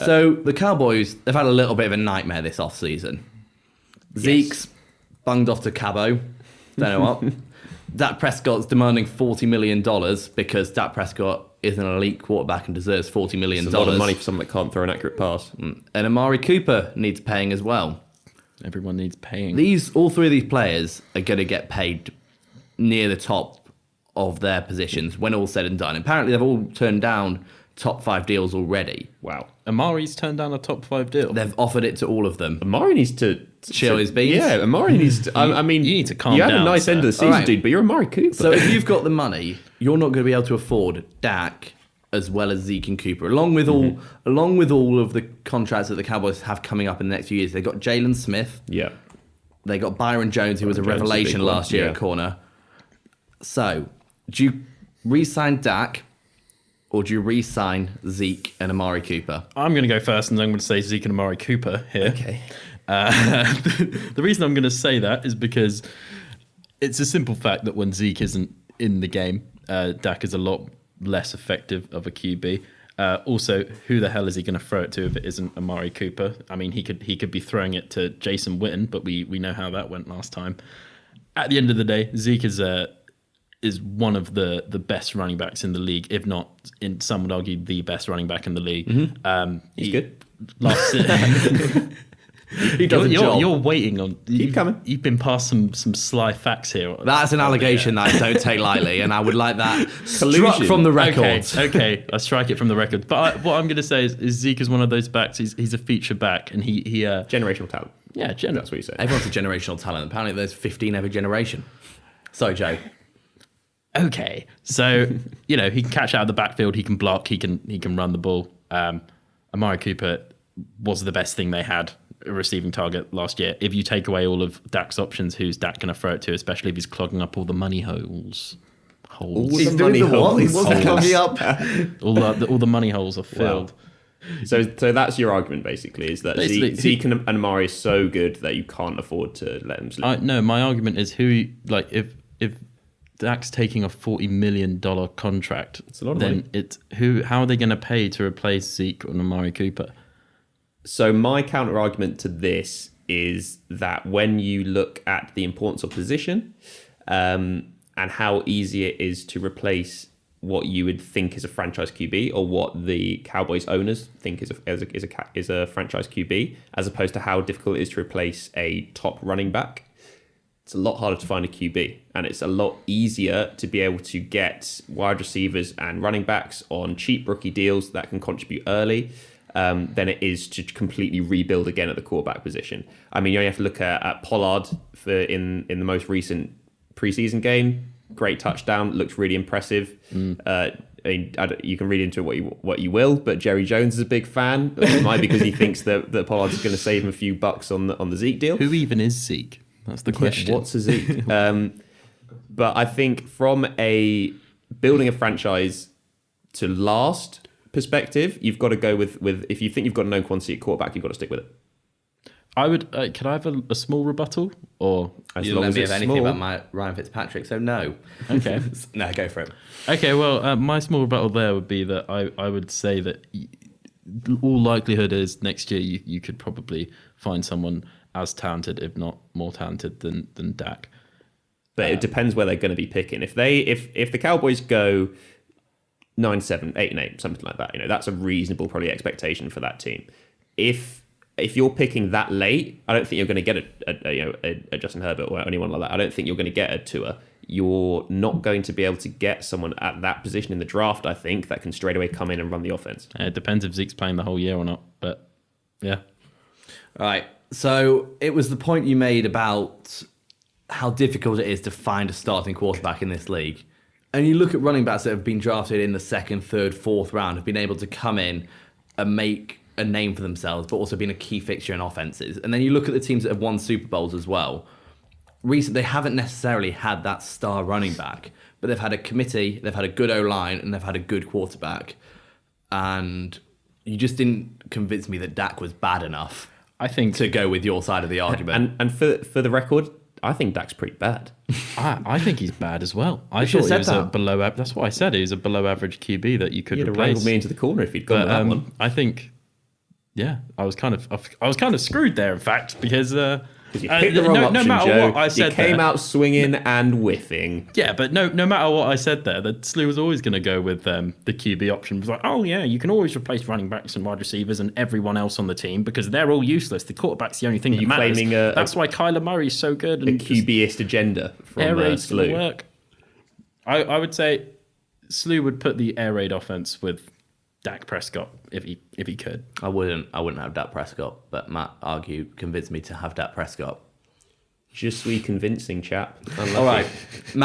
So the Cowboys, they've had a little bit of a nightmare this offseason. Zeke's bunged off to Cabo. Don't know what. Dak Prescott's demanding $40 million because Dak Prescott is an elite quarterback and deserves $40 million. It's a lot of money for someone that can't throw an accurate pass. And Amari Cooper needs paying as well. Everyone needs paying. All three of these players are going to get paid near the top of their positions when all's said and done. Apparently, they've all turned down top 5 deals already. Wow. Amari's turned down a top 5 deal. They've offered it to all of them. Amari needs to chill his beans. Yeah, Amari needs to. I mean, you need to calm down. You had a nice end of the season, right. dude, but you're Amari Cooper. So if you've got the money, you're not going to be able to afford Dak as well as Zeke and Cooper, along with all of the contracts that the Cowboys have coming up in the next few years. They got Jalen Smith. Yeah. They got Byron Jones, who was a revelation last year at corner. So, do you re-sign Dak, or do you re-sign Zeke and Amari Cooper? I'm going to go first, and I'm going to say Zeke and Amari Cooper here. Okay. The reason I'm going to say that is because it's a simple fact that when Zeke isn't in the game, Dak is a lot less effective of a QB. Also, who the hell is he going to throw it to if it isn't Amari Cooper? I mean, he could be throwing it to Jason Witten, but we know how that went last time. At the end of the day, Zeke is one of the best running backs in the league, if not, some would argue, the best running back in the league. Mm-hmm. He's good. He does a job. You're waiting on. Keep coming. You've been past some sly facts here. That's an allegation that I don't take lightly, and I would like that struck from the record. Okay, I strike it from the record. But what I'm going to say is Zeke is one of those backs. He's a feature back, and he generational talent. Yeah, that's what you say. Everyone's a generational talent. Apparently, there's 15 every generation. Sorry, Joe. Okay, so he can catch out of the backfield. He can block. He can run the ball. Amari Cooper was the best thing they had. A receiving target last year. If you take away all of Dak's options, who's Dak going to throw it to, especially if he's clogging up all the money holes? He's doing the what? He wasn't clogging up. all the money holes are filled. Wow. So that's your argument, basically, is that Zeke and Amari is so good that you can't afford to let him slip. No, my argument is if Dak's taking a $40 million contract, it's a lot of money. How are they going to pay to replace Zeke and Amari Cooper? So my counter argument to this is that when you look at the importance of position and how easy it is to replace what you would think is a franchise QB or what the Cowboys owners think is a franchise QB, as opposed to how difficult it is to replace a top running back, it's a lot harder to find a QB, and it's a lot easier to be able to get wide receivers and running backs on cheap rookie deals that can contribute early. Than it is to completely rebuild again at the quarterback position. I mean, you only have to look at Pollard in the most recent preseason game. Great touchdown, looked really impressive. You can read into it what you will, but Jerry Jones is a big fan. It might be because he thinks that Pollard is going to save him a few bucks on the Zeke deal. Who even is Zeke? That's the question. What's a Zeke? But I think from a building a franchise to last perspective, you've got to go with if you think you've got a known quantity at quarterback, you've got to stick with it. I would. Can I have a small rebuttal? Or you don't me of anything about Ryan Fitzpatrick, so no. Okay. No, go for it. Okay, well, my small rebuttal there would be that I would say that all likelihood is next year you could probably find someone as talented, if not more talented than Dak. But it depends where they're going to be picking. If the Cowboys go 9-7, 8-8, something like that, that's a reasonable probably expectation for that team. If you're picking that late, I don't think you're going to get a Justin Herbert or anyone like that. I don't think you're going to get a Tua. You're not going to be able to get someone at that position in the draft, I think, that can straight away come in and run the offense. It depends if Zeke's playing the whole year or not, but yeah. All right. So it was the point you made about how difficult it is to find a starting quarterback in this league. And you look at running backs that have been drafted in the second, third, fourth round, have been able to come in and make a name for themselves, but also been a key fixture in offenses. And then you look at the teams that have won Super Bowls as well. Recently, they haven't necessarily had that star running back, but they've had a committee, they've had a good O-line, and they've had a good quarterback. And you just didn't convince me that Dak was bad enough, I think, to go with your side of the argument. And for the record, I think Dak's pretty bad. I think he's bad as well. I thought he was a below. That's what I said. He was a below average QB that you could replace. You'd have wrangled me into the corner if he'd gone with that one. I think Yeah, I was kind of screwed there, in fact, because You picked the wrong option, no matter Joe. what I said, you came there, out swinging and whiffing. yeah, but no matter what I said there, that Slew was always going to go with the QB option. It was like, oh yeah, you can always replace running backs and wide receivers and everyone else on the team because they're all useless. The quarterback's the only thing that matters. Claiming That's why Kyler Murray's so good. A QBist agenda from air raid's Slew. gonna work. I would say Slew would put the air raid offense with Dak Prescott if he could. I wouldn't have Dak Prescott, but Matt convinced me to have Dak Prescott. Je suis convincing, chap. All right.